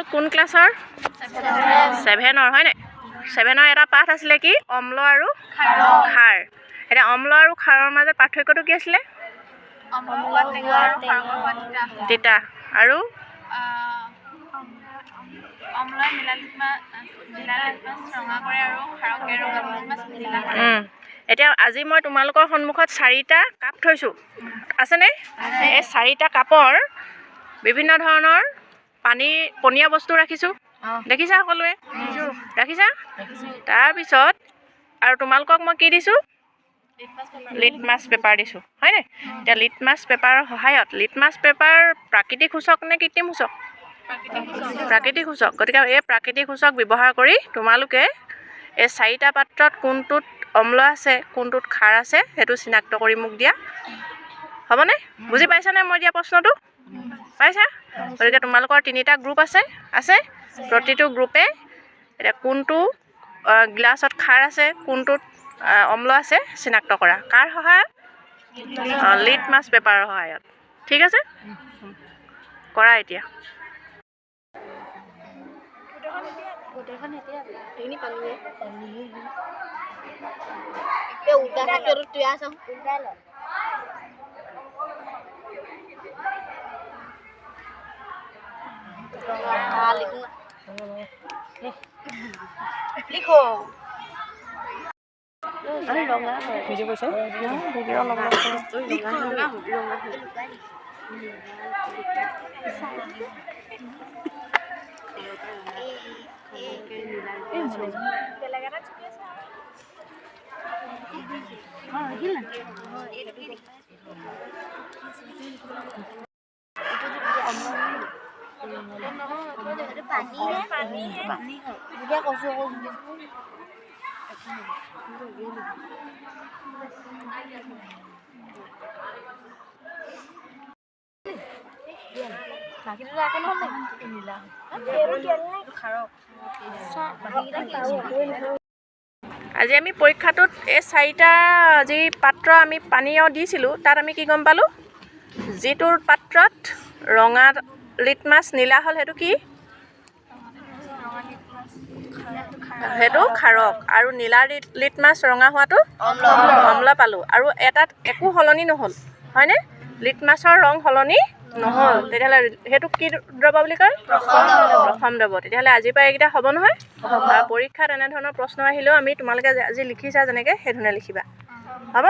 তোমালোক কোন ক্লাছৰ 7ৰ হয় নাই 7ৰ এটা পাঠ আছিলে কি অম্ল আৰু খাৰ এতিয়া অম্ল আৰু খাৰৰ মাজত পাৰ্থক্যটো কি আছিলে তিতা আৰু অম্লই নীলা ৰঙা কৰে আৰু খাৰকে ৰঙা নীলা কৰে এতিয়া আজি মই তোমালোকৰ সন্মুখত 4টা কাপ থৈছোঁ আছেনে এই 4টা কাপৰ বিভিন্ন ধৰণৰ পনীয়া বস্তু ৰাখিছোঁ দেখিছা সকলোৱে ৰাখিছা তাৰপিছত আৰু তোমালোকক মই কি দিছোঁ লিটমাছ পেপাৰ দিছোঁ হয়নে এতিয়া লিটমাছ পেপাৰৰ সহায়ত লিটমাছ পেপাৰ প্ৰাকৃতিক সূচক নে কৃত্ৰিম সূচক প্ৰাকৃতিক সূচক গতিকে এই প্ৰাকৃতিক সূচক ব্যৱহাৰ কৰি তোমালোকে এই 4টা পাত্ৰত কোনটোত অম্ল আছে কোনটোত খাৰ আছে সেইটো চিনাক্ত কৰি মোক দিয়া হ'বনে বুজি পাইছানে মই দিয়া প্ৰশ্নটো পাইছা গতিকে তোমালোকৰ 3টা গ্ৰুপ আছে প্ৰতিটো গ্ৰুপে এতিয়া কোনটো গ্লাছত খাৰ আছে কোনটোত অম্ল আছে চিনাক্ত কৰা কাৰ সহায়ত লিটমাছ পেপাৰৰ সহায়ত ঠিক আছে কৰা এতিয়া লিখো ভিডিঅ' কৈছে ভিডিঅ' অলপ আজি আমি পৰীক্ষাটোত এই 4টা যি পাত্ৰ আমি পানীয় দিছিলোঁ তাত আমি কি গম পালোঁ যিটো পাত্ৰত ৰঙা লিটমাছ নীলা হ'ল সেইটো কি সেইটো খাৰক আৰু নীলা লিটমাছ ৰঙা হোৱাটো অম্ল পালোঁ আৰু এটাত একো সলনি নহ'ল হয়নে লিটমাছৰ ৰং সলনি নহ'ল তেতিয়াহ'লে সেইটো কি দ্ৰৱ বুলি কয় প্ৰথম দ্ৰৱ তেতিয়াহ'লে আজিৰ পৰা এইকেইটা হ'ব নহয় পৰীক্ষাত এনেধৰণৰ প্ৰশ্ন আহিলেও আমি তোমালোকে আজি লিখিছা যেনেকৈ সেইধৰণে লিখিবা হ'ব